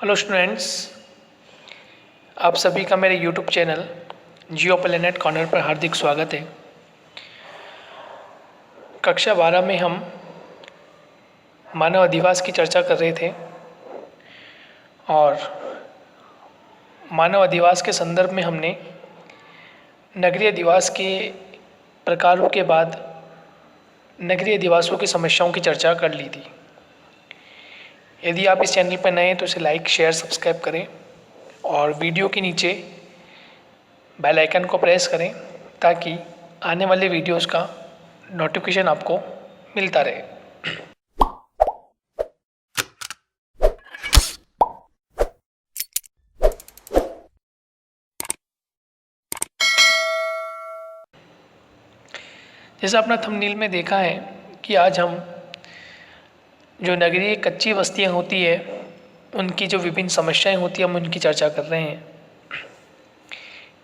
Hello students, आप सभी का मेरे यूट्यूब चैनल जियो प्लेनेट कॉर्नर पर हार्दिक स्वागत है। कक्षा 12 में हम मानव अधिवास की चर्चा कर रहे थे और मानव अधिवास के संदर्भ में हमने नगरीय अधिवास के प्रकारों के बाद नगरीय अधिवासों की समस्याओं की चर्चा कर ली थी। यदि आप इस चैनल पर नए हैं तो इसे लाइक, शेयर, सब्सक्राइब करें और वीडियो के नीचे बेल आइकन को प्रेस करें ताकि आने वाले वीडियोस का नोटिफिकेशन आपको मिलता रहे। जैसा आपने थंबनेल में देखा है कि आज हम जो नगरीय कच्ची बस्तियां होती है उनकी जो विभिन्न समस्याएं होती हैं हम उनकी चर्चा कर रहे हैं।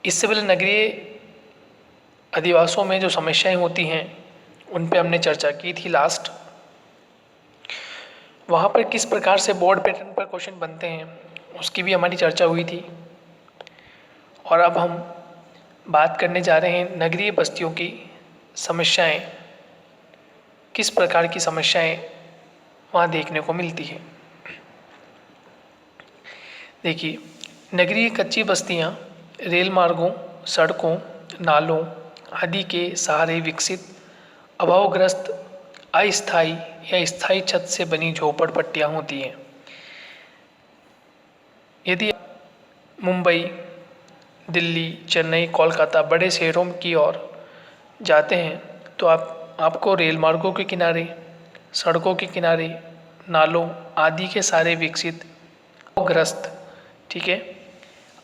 इससे पहले नगरीय अधिवासों में जो समस्याएं होती हैं उन पे हमने चर्चा की थी लास्ट। वहाँ पर किस प्रकार से बोर्ड पैटर्न पर क्वेश्चन बनते हैं उसकी भी हमारी चर्चा हुई थी। और अब हम बात करने जा रहे हैं नगरीय बस्तियों की समस्याएं, किस प्रकार की समस्याएं वहाँ देखने को मिलती है। देखिए, नगरीय कच्ची बस्तियाँ रेल मार्गों, सड़कों, नालों आदि के सहारे विकसित अभावग्रस्त अस्थायी या स्थायी छत से बनी झोपड़पट्टियाँ होती हैं। यदि मुंबई, दिल्ली, चेन्नई, कोलकाता बड़े शहरों की ओर जाते हैं तो आपको रेल मार्गों के किनारे, सड़कों के किनारे, नालों आदि के सारे विकसित अभावग्रस्त, ठीक है,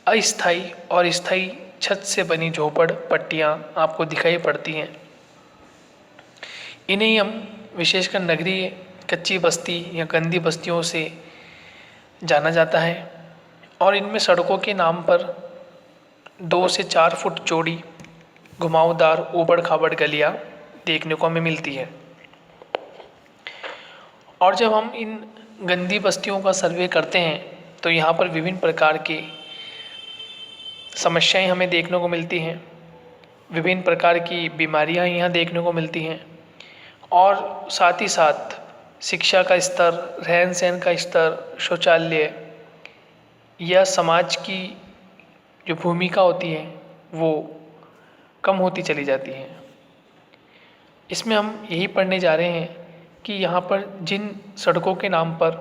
अस्थायी और स्थायी छत से बनी झोपड़पट्टियाँ आपको दिखाई पड़ती हैं। इन्हें हम विशेषकर नगरीय कच्ची बस्ती या गंदी बस्तियों से जाना जाता है और इनमें सड़कों के नाम पर 2 से 4 फुट चौड़ी घुमावदार ऊबड़ खाबड़ गलियाँ देखने को हमें मिलती है। और जब हम इन गंदी बस्तियों का सर्वे करते हैं तो यहाँ पर विभिन्न प्रकार की समस्याएं हमें देखने को मिलती हैं, विभिन्न प्रकार की बीमारियां यहाँ देखने को मिलती हैं और साथ ही साथ शिक्षा का स्तर, रहन सहन का स्तर, शौचालय या समाज की जो भूमिका होती है वो कम होती चली जाती है। इसमें हम यही पढ़ने जा रहे हैं कि यहाँ पर जिन सड़कों के नाम पर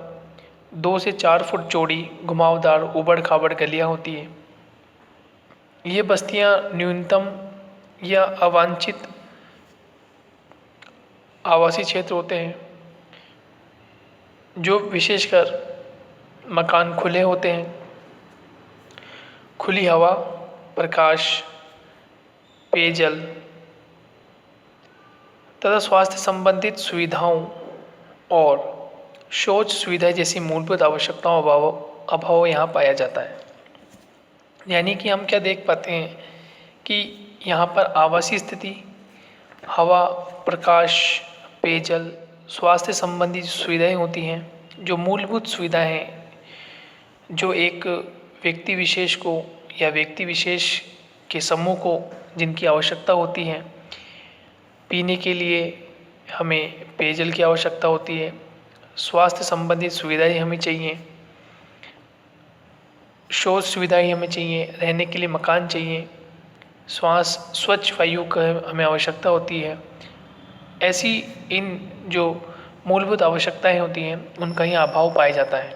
2 से 4 फुट चौड़ी घुमावदार ऊबड़ खाबड़ गलियाँ होती हैं, ये बस्तियाँ न्यूनतम या अवांछित आवासीय क्षेत्र होते हैं जो विशेषकर मकान खुले होते हैं, खुली हवा, प्रकाश, पेयजल तथा स्वास्थ्य संबंधित सुविधाओं और शौच सुविधा जैसी मूलभूत आवश्यकताओं अभाव यहाँ पाया जाता है। यानी कि हम क्या देख पाते हैं कि यहाँ पर आवासीय स्थिति, हवा, प्रकाश, पेयजल, स्वास्थ्य संबंधी सुविधाएं होती हैं, जो मूलभूत सुविधाएं हैं जो एक व्यक्ति विशेष को या व्यक्ति विशेष के समूह को जिनकी आवश्यकता होती है। पीने के लिए हमें पेयजल की आवश्यकता होती है, स्वास्थ्य संबंधित सुविधाएं हमें चाहिए, शौच सुविधाएं हमें चाहिए, रहने के लिए मकान चाहिए, स्वच्छ वायु का हमें आवश्यकता होती है। ऐसी इन जो मूलभूत आवश्यकताएं होती हैं उनका ही अभाव पाया जाता है।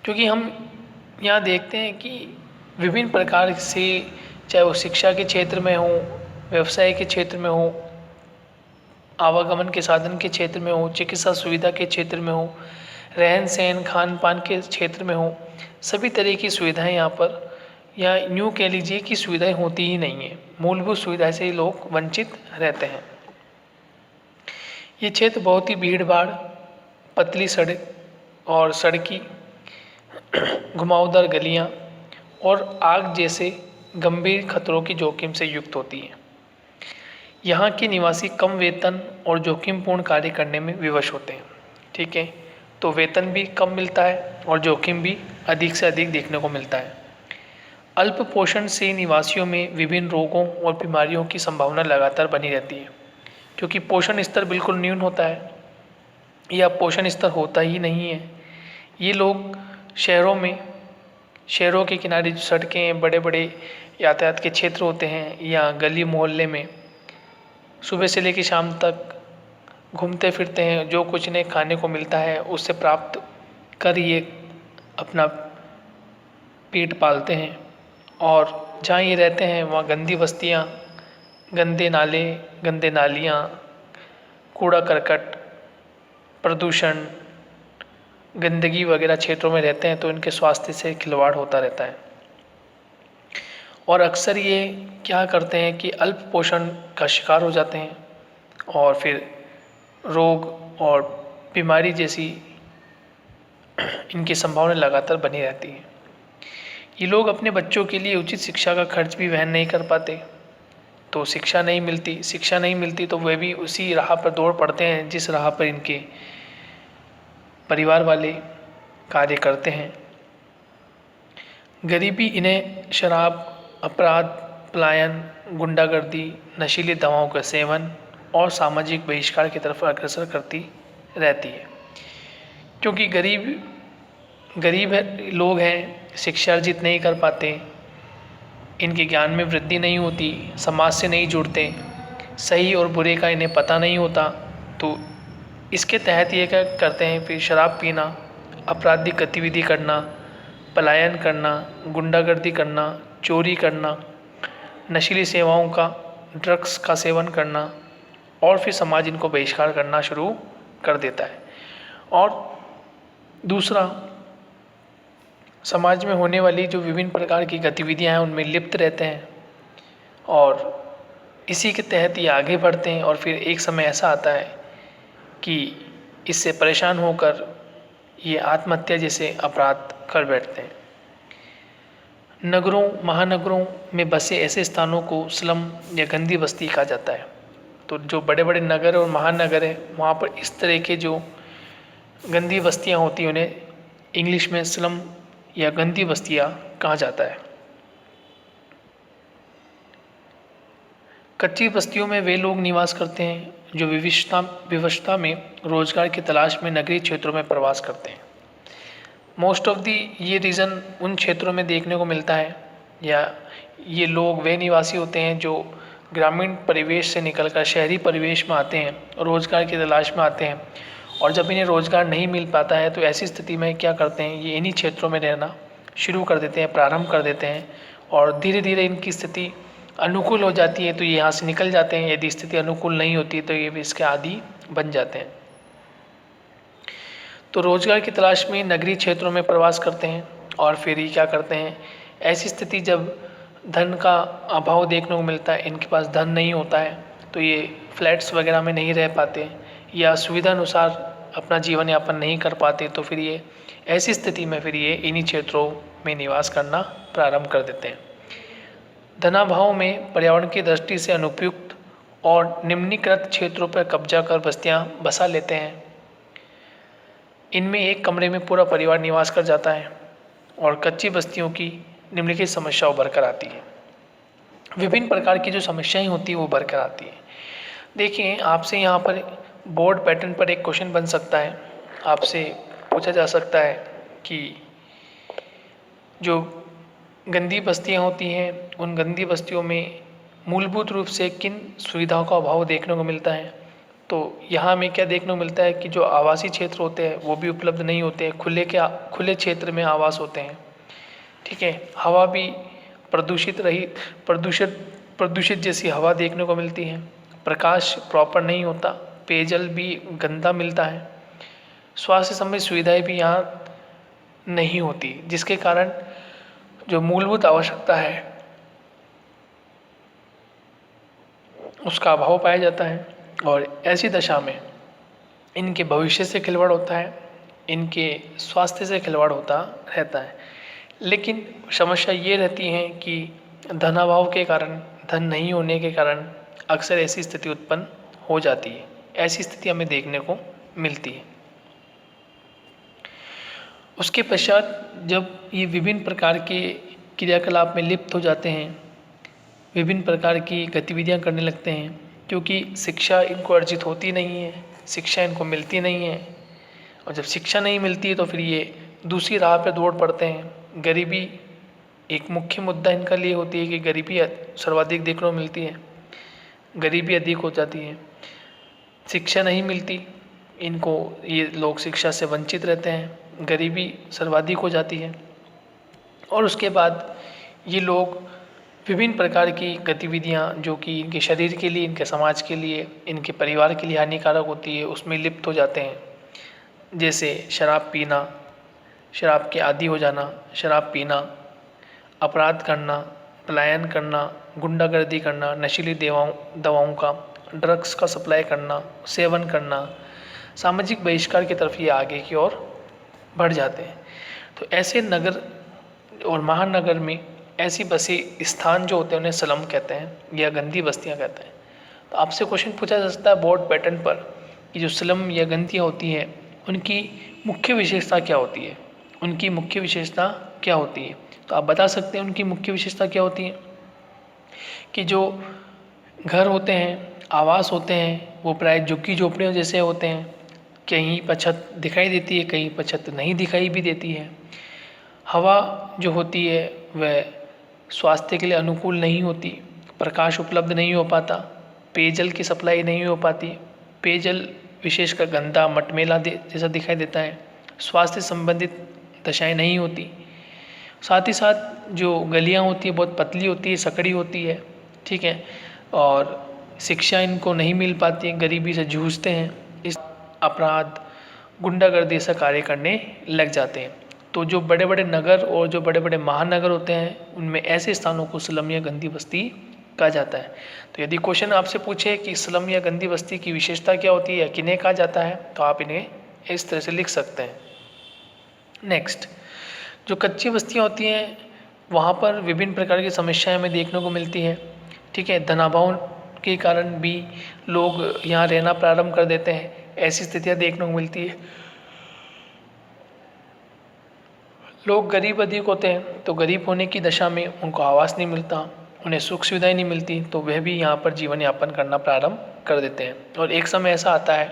क्योंकि हम यहाँ देखते हैं कि विभिन्न प्रकार से, चाहे वो शिक्षा के क्षेत्र में हो, व्यवसाय के क्षेत्र में हो, आवागमन के साधन के क्षेत्र में हो, चिकित्सा सुविधा के क्षेत्र में हो, रहन सहन खान पान के क्षेत्र में हो, सभी तरह की सुविधाएं यहाँ पर, या यूँ कह लीजिए कि सुविधाएं होती ही नहीं है। मूलभूत सुविधा से लोग वंचित रहते हैं। ये क्षेत्र बहुत ही भीड़ भाड़, पतली सड़क और सड़की, घुमावदार गलियाँ और आग जैसे गंभीर खतरों की जोखिम से युक्त होती है। यहाँ के निवासी कम वेतन और जोखिमपूर्ण कार्य करने में विवश होते हैं। ठीक है, तो वेतन भी कम मिलता है और जोखिम भी अधिक से अधिक देखने को मिलता है। अल्प पोषण से निवासियों में विभिन्न रोगों और बीमारियों की संभावना लगातार बनी रहती है, क्योंकि पोषण स्तर बिल्कुल न्यून होता है या पोषण स्तर होता ही नहीं है। ये लोग शहरों के किनारे जो सड़कें, बड़े बड़े यातायात के क्षेत्र होते हैं या गली मोहल्ले में सुबह से लेकर शाम तक घूमते फिरते हैं। जो कुछ इन्हें खाने को मिलता है उससे प्राप्त कर ये अपना पेट पालते हैं। और जहाँ ये रहते हैं वहाँ गंदी बस्तियाँ, गंदे नाले, गंदे नालियाँ, कूड़ा करकट, प्रदूषण, गंदगी वगैरह क्षेत्रों में रहते हैं, तो इनके स्वास्थ्य से खिलवाड़ होता रहता है। और अक्सर ये क्या करते हैं कि अल्प पोषण का शिकार हो जाते हैं और फिर रोग और बीमारी जैसी इनकी संभावना लगातार बनी रहती है। ये लोग अपने बच्चों के लिए उचित शिक्षा का खर्च भी वहन नहीं कर पाते, तो शिक्षा नहीं मिलती तो वे भी उसी राह पर दौड़ पड़ते हैं जिस राह पर इनके परिवार वाले कार्य करते हैं। गरीबी इन्हें शराब, अपराध, पलायन, गुंडागर्दी, नशीली दवाओं का सेवन और सामाजिक बहिष्कार की तरफ अग्रसर करती रहती है, क्योंकि गरीब लोग हैं, शिक्षा अर्जित नहीं कर पाते, इनके ज्ञान में वृद्धि नहीं होती, समाज से नहीं जुड़ते, सही और बुरे का इन्हें पता नहीं होता, तो इसके तहत ये क्या करते हैं, फिर शराब पीना, आपराधिक गतिविधि करना, पलायन करना, गुंडागर्दी करना, चोरी करना, नशीली सेवाओं का, ड्रग्स का सेवन करना और फिर समाज इनको बहिष्कार करना शुरू कर देता है। और दूसरा, समाज में होने वाली जो विभिन्न प्रकार की गतिविधियां हैं उनमें लिप्त रहते हैं और इसी के तहत ये आगे बढ़ते हैं। और फिर एक समय ऐसा आता है कि इससे परेशान होकर ये आत्महत्या जैसे अपराध कर बैठते हैं। नगरों, महानगरों में बसे ऐसे स्थानों को स्लम या गंदी बस्ती कहा जाता है। तो जो बड़े बड़े नगर और महानगर हैं वहाँ पर इस तरह के जो गंदी बस्तियाँ होती हैं उन्हें इंग्लिश में स्लम या गंदी बस्तियाँ कहा जाता है। कच्ची बस्तियों में वे लोग निवास करते हैं जो विवशता में रोजगार की तलाश में नगरीय क्षेत्रों में प्रवास करते हैं। मोस्ट ऑफ दी ये रीज़न उन क्षेत्रों में देखने को मिलता है, या ये लोग वे निवासी होते हैं जो ग्रामीण परिवेश से निकलकर शहरी परिवेश में आते हैं, रोजगार की तलाश में आते हैं। और जब इन्हें रोजगार नहीं मिल पाता है तो ऐसी स्थिति में क्या करते हैं, ये इन्हीं क्षेत्रों में रहना शुरू कर देते हैं, प्रारंभ कर देते हैं। और धीरे धीरे इनकी स्थिति अनुकूल हो जाती है तो ये यहाँ से निकल जाते हैं। यदि स्थिति अनुकूल नहीं होती तो ये भी इसके आदी बन जाते हैं। तो रोजगार की तलाश में नगरीय क्षेत्रों में प्रवास करते हैं और फिर ये क्या करते हैं, ऐसी स्थिति जब धन का अभाव देखने को मिलता है, इनके पास धन नहीं होता है तो ये फ्लैट्स वगैरह में नहीं रह पाते या सुविधा अनुसार अपना जीवन यापन नहीं कर पाते, तो फिर ये ऐसी स्थिति में फिर ये इन्हीं क्षेत्रों में निवास करना प्रारंभ कर देते हैं। धनाभाव में पर्यावरण की दृष्टि से अनुपयुक्त और निम्नीकृत क्षेत्रों पर कब्जा कर बस्तियां बसा लेते हैं। इनमें एक कमरे में पूरा परिवार निवास कर जाता है और कच्ची बस्तियों की निम्नलिखित समस्या उभर कर आती है। विभिन्न प्रकार की जो समस्याएं होती है वो उभर कर आती है। देखिए, आपसे यहाँ पर बोर्ड पैटर्न पर एक क्वेश्चन बन सकता है। आपसे पूछा जा सकता है कि जो गंदी बस्तियाँ होती हैं उन गंदी बस्तियों में मूलभूत रूप से किन सुविधाओं का अभाव देखने को मिलता है। तो यहाँ में क्या देखने को मिलता है कि जो आवासीय क्षेत्र होते हैं वो भी उपलब्ध नहीं होते हैं, खुले क्षेत्र में आवास होते हैं। ठीक है, हवा भी प्रदूषित जैसी हवा देखने को मिलती है, प्रकाश प्रॉपर नहीं होता, पेयजल भी गंदा मिलता है, स्वास्थ्य संबंधी सुविधाएं भी यहाँ नहीं होती, जिसके कारण जो मूलभूत आवश्यकता है उसका अभाव पाया जाता है। और ऐसी दशा में इनके भविष्य से खिलवाड़ होता है, इनके स्वास्थ्य से खिलवाड़ होता रहता है। लेकिन समस्या ये रहती है कि धनाभाव के कारण, धन नहीं होने के कारण अक्सर ऐसी स्थिति उत्पन्न हो जाती है। ऐसी स्थिति हमें देखने को मिलती है। उसके पश्चात जब ये विभिन्न प्रकार के क्रियाकलाप में लिप्त हो जाते हैं, विभिन्न प्रकार की गतिविधियां करने लगते हैं, क्योंकि शिक्षा इनको अर्जित होती नहीं है, शिक्षा इनको मिलती नहीं है, और जब शिक्षा नहीं मिलती है तो फिर ये दूसरी राह पे दौड़ पड़ते हैं। गरीबी एक मुख्य मुद्दा इनका लिए होती है कि गरीबी सर्वाधिक देखने को मिलती है, गरीबी अधिक हो जाती है, शिक्षा नहीं मिलती इनको, ये लोग शिक्षा से वंचित रहते हैं, गरीबी सर्वाधिक हो जाती है। और उसके बाद ये लोग विभिन्न प्रकार की गतिविधियाँ जो कि इनके शरीर के लिए, इनके समाज के लिए, इनके परिवार के लिए हानिकारक होती है, उसमें लिप्त हो जाते हैं। जैसे शराब पीना, शराब के आदी हो जाना, शराब पीना, अपराध करना, पलायन करना, गुंडागर्दी करना, नशीली दवाओं का, ड्रग्स का सप्लाई करना, सेवन करना, सामाजिक बहिष्कार की तरफ ये आगे की ओर बढ़ जाते हैं। तो ऐसे नगर और महानगर में ऐसी बसे स्थान जो होते हैं उन्हें स्लम कहते हैं या गंदी बस्तियां कहते हैं। तो आपसे क्वेश्चन पूछा जा सकता है बोर्ड पैटर्न पर कि जो स्लम या गंदियाँ होती हैं उनकी मुख्य विशेषता क्या होती है, उनकी मुख्य विशेषता क्या होती है। तो आप बता सकते हैं उनकी मुख्य विशेषता क्या होती है कि जो घर होते हैं, आवास होते हैं, वो प्राय झुग्गी झोपड़ियों जैसे होते हैं। कहीं पर छत दिखाई देती है, कहीं पर छत नहीं दिखाई भी देती है। हवा जो होती है वह स्वास्थ्य के लिए अनुकूल नहीं होती, प्रकाश उपलब्ध नहीं हो पाता, पेयजल की सप्लाई नहीं हो पाती, पेयजल विशेषकर गंदा मटमैला जैसा दिखाई देता है, स्वास्थ्य संबंधित दशाएं नहीं होती। साथ ही साथ जो गलियां होती है बहुत पतली होती है, सकड़ी होती है, ठीक है, और शिक्षा इनको नहीं मिल पाती है, गरीबी से जूझते हैं, इस अपराध गुंडागर्दी से कार्य करने लग जाते हैं। तो जो बड़े बड़े नगर और जो बड़े बड़े महानगर होते हैं उनमें ऐसे स्थानों को स्लम या गंदी बस्ती कहा जाता है। तो यदि क्वेश्चन आपसे पूछे कि स्लम या गंदी बस्ती की विशेषता क्या होती है या किन्हें कहा जाता है, तो आप इन्हें इस तरह से लिख सकते हैं। नेक्स्ट, जो कच्ची बस्तियाँ होती हैं वहाँ पर विभिन्न प्रकार की समस्याएं हमें देखने को मिलती है, ठीक है। धनाभाव के कारण भी लोग यहाँ रहना प्रारंभ कर देते हैं, ऐसी स्थितियाँ देखने को मिलती है। लोग गरीब अधिक होते हैं, तो गरीब होने की दशा में उनको आवास नहीं मिलता, उन्हें सुख सुविधाएं नहीं मिलती, तो वह भी यहाँ पर जीवन यापन करना प्रारंभ कर देते हैं। और एक समय ऐसा आता है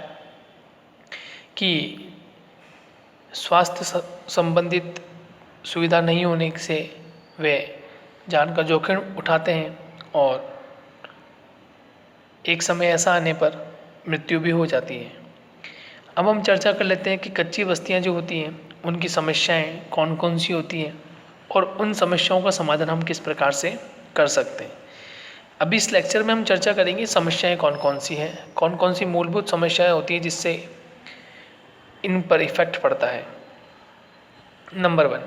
कि स्वास्थ्य संबंधित सुविधा नहीं होने से वे जान का जोखिम उठाते हैं और एक समय ऐसा आने पर मृत्यु भी हो जाती है। अब हम चर्चा कर लेते हैं कि कच्ची बस्तियां जो होती हैं उनकी समस्याएं कौन कौन सी होती हैं और उन समस्याओं का समाधान हम किस प्रकार से कर सकते हैं। अभी इस लेक्चर में हम चर्चा करेंगे समस्याएं कौन कौन सी हैं, कौन कौन सी मूलभूत समस्याएं होती हैं जिससे इन पर इफेक्ट पड़ता है। नंबर 1,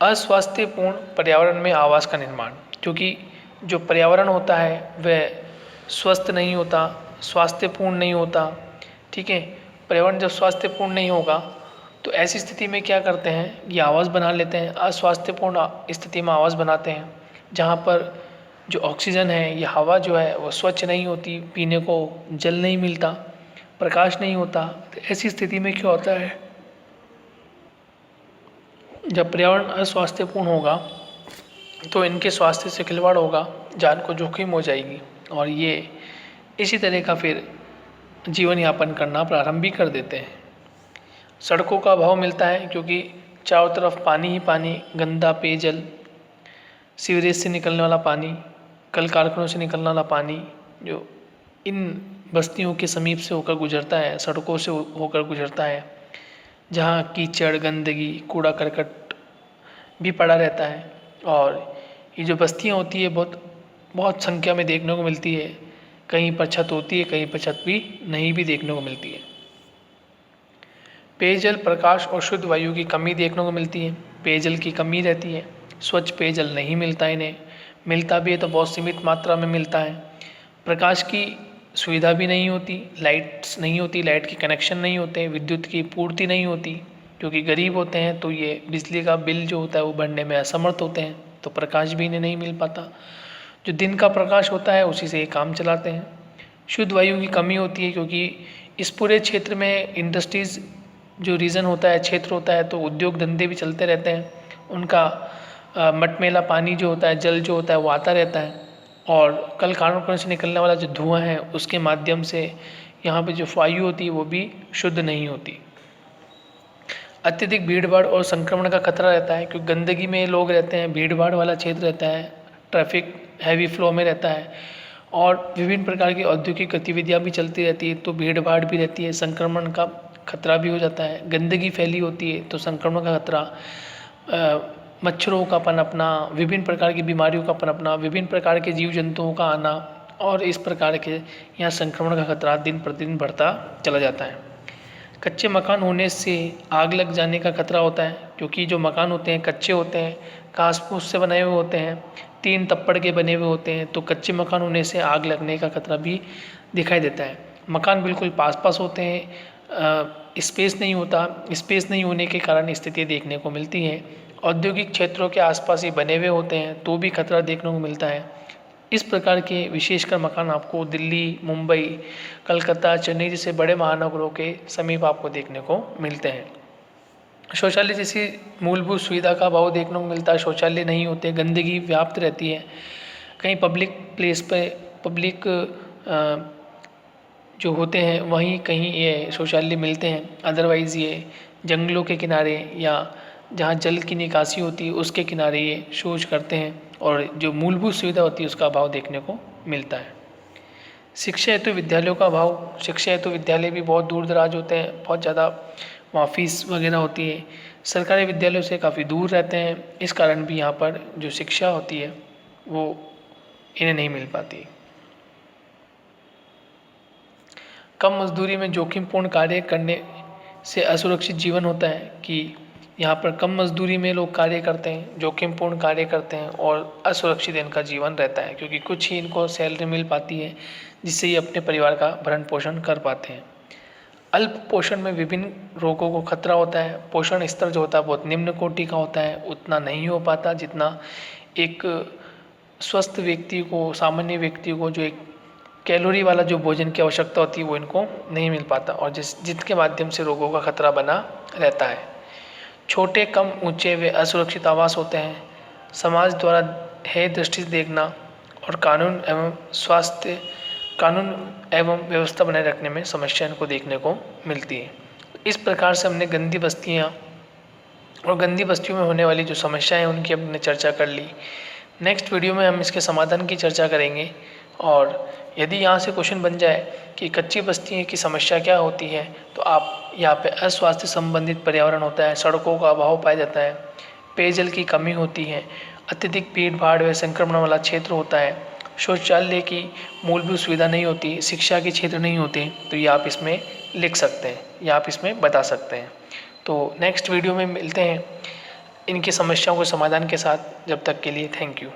अस्वास्थ्यपूर्ण पर्यावरण में आवास का निर्माण, क्योंकि जो पर्यावरण होता है वह स्वस्थ नहीं होता, स्वास्थ्यपूर्ण नहीं होता, ठीक है। पर्यावरण जब स्वास्थ्यपूर्ण नहीं होगा तो ऐसी स्थिति में क्या करते हैं, ये आवास बना लेते हैं, अस्वास्थ्यपूर्ण स्थिति में आवास बनाते हैं जहाँ पर जो ऑक्सीजन है या हवा जो है वो स्वच्छ नहीं होती, पीने को जल नहीं मिलता, प्रकाश नहीं होता। तो ऐसी स्थिति में क्या होता है, जब पर्यावरण अस्वास्थ्यपूर्ण होगा तो इनके स्वास्थ्य से खिलवाड़ होगा, जान को जोखिम हो जाएगी और ये इसी तरह का फिर जीवन यापन करना प्रारंभ भी कर देते हैं। सड़कों का अभाव मिलता है क्योंकि चारों तरफ पानी ही पानी, गंदा पेयजल, सीवरेज से निकलने वाला पानी, कल कारखानों से निकलने वाला पानी जो इन बस्तियों के समीप से होकर गुजरता है, सड़कों से होकर गुजरता है, जहाँ कीचड़, गंदगी, कूड़ा करकट भी पड़ा रहता है। और ये जो बस्तियाँ होती है बहुत संख्या में देखने को मिलती है, कहीं पर छत होती है, कहीं पर छत भी नहीं भी देखने को मिलती है। पेयजल, प्रकाश और शुद्ध वायु की कमी देखने को मिलती है, पेयजल की कमी रहती है, स्वच्छ पेयजल नहीं मिलता इन्हें, मिलता भी है तो बहुत सीमित मात्रा में मिलता है। प्रकाश की सुविधा भी नहीं होती, लाइट्स नहीं होती, लाइट के कनेक्शन नहीं होते, विद्युत की पूर्ति नहीं होती, क्योंकि गरीब होते हैं तो ये बिजली का बिल जो होता है वो भरने में असमर्थ होते हैं, तो प्रकाश भी इन्हें नहीं मिल पाता। जो दिन का प्रकाश होता है उसी से ये काम चलाते हैं। शुद्ध वायु की कमी होती है क्योंकि इस पूरे क्षेत्र में इंडस्ट्रीज़ जो रीजन होता है, क्षेत्र होता है, तो उद्योग धंधे भी चलते रहते हैं। उनका मटमैला पानी जो होता है, जल जो होता है वो आता रहता है, और कल कारखानों से निकलने वाला जो धुआं है उसके माध्यम से यहाँ पे जो वायु होती है वो भी शुद्ध नहीं होती। अत्यधिक भीड़ भाड़ और संक्रमण का खतरा रहता है, क्योंकि गंदगी में लोग रहते हैं, भीड़ भाड़ वाला क्षेत्र रहता है, ट्रैफिक हैवी फ्लो में रहता है, और विभिन्न प्रकार की औद्योगिक गतिविधियाँ भी चलती रहती है, तो भीड़ भाड़ भी रहती है, संक्रमण का खतरा भी हो जाता है। गंदगी फैली होती है तो संक्रमण का खतरा, मच्छरों का पनपना, विभिन्न प्रकार की बीमारियों का पनपना, विभिन्न प्रकार के जीव जंतुओं का आना, और इस प्रकार के यहाँ संक्रमण का खतरा दिन प्रतिदिन बढ़ता चला जाता है। कच्चे मकान होने से आग लग जाने का खतरा होता है, क्योंकि जो मकान होते हैं कच्चे होते हैं, घास फूस से बनाए हुए होते हैं, 3 तप्पड़ के बने हुए होते हैं, तो कच्चे मकान होने से आग लगने का खतरा भी दिखाई देता है। मकान बिल्कुल पास पास होते हैं, स्पेस नहीं होता, स्पेस नहीं होने के कारण स्थिति देखने को मिलती है। औद्योगिक क्षेत्रों के आसपास ही बने हुए होते हैं तो भी खतरा देखने को मिलता है। इस प्रकार के विशेषकर मकान आपको दिल्ली, मुंबई, कलकत्ता, चेन्नई जैसे बड़े महानगरों के समीप आपको देखने को मिलते हैं। शौचालय जैसी मूलभूत सुविधा का अभाव देखने को मिलता है, शौचालय नहीं होते, गंदगी व्याप्त रहती है। कहीं पब्लिक प्लेस पे पब्लिक जो होते हैं वहीं कहीं ये शौचालय मिलते हैं, अदरवाइज़ ये जंगलों के किनारे या जहाँ जल की निकासी होती है उसके किनारे ये शौच करते हैं, और जो मूलभूत सुविधा होती है उसका अभाव देखने को मिलता है। शिक्षा हेतु विद्यालयों का अभाव, शिक्षा हेतु विद्यालय भी बहुत दूर दराज होते हैं, बहुत ज़्यादा वहाँ फीस वगैरह होती है, सरकारी विद्यालयों से काफ़ी दूर रहते हैं, इस कारण भी यहाँ पर जो शिक्षा होती है वो इन्हें नहीं मिल पाती। कम मजदूरी में जोखिमपूर्ण कार्य करने से असुरक्षित जीवन होता है, कि यहाँ पर कम मजदूरी में लोग कार्य करते हैं, जोखिमपूर्ण कार्य करते हैं, और असुरक्षित इनका जीवन रहता है, क्योंकि कुछ ही इनको सैलरी मिल पाती है जिससे ये अपने परिवार का भरण पोषण कर पाते हैं। अल्प पोषण में विभिन्न रोगों को खतरा होता है, पोषण स्तर जो होता है बहुत निम्न कोटि का होता है, उतना नहीं हो पाता जितना एक स्वस्थ व्यक्ति को, सामान्य व्यक्ति को जो एक कैलोरी वाला जो भोजन की आवश्यकता होती है वो इनको नहीं मिल पाता, और जिसके माध्यम से रोगों का खतरा बना रहता है। छोटे, कम ऊंचे व असुरक्षित आवास होते हैं, समाज द्वारा हेय दृष्टि से देखना, और कानून एवं व्यवस्था बनाए रखने में समस्या इनको देखने को मिलती है। इस प्रकार से हमने गंदी बस्तियाँ और गंदी बस्तियों में होने वाली जो समस्याएं हैं उनकी हमने चर्चा कर ली। नेक्स्ट वीडियो में हम इसके समाधान की चर्चा करेंगे, और यदि यहाँ से क्वेश्चन बन जाए कि कच्ची बस्ती की समस्या क्या होती है, तो आप यहाँ पे अस्वास्थ्य संबंधित पर्यावरण होता है, सड़कों का अभाव पाया जाता है, पेयजल की कमी होती है, अत्यधिक भीड़ भाड़ व संक्रमण वाला क्षेत्र होता है, शौचालय की मूलभूत सुविधा नहीं होती, शिक्षा के क्षेत्र नहीं होते, तो ये आप इसमें लिख सकते हैं या आप इसमें बता सकते हैं। तो नेक्स्ट वीडियो में मिलते हैं इनकी समस्याओं के समाधान के साथ। जब तक के लिए थैंक यू।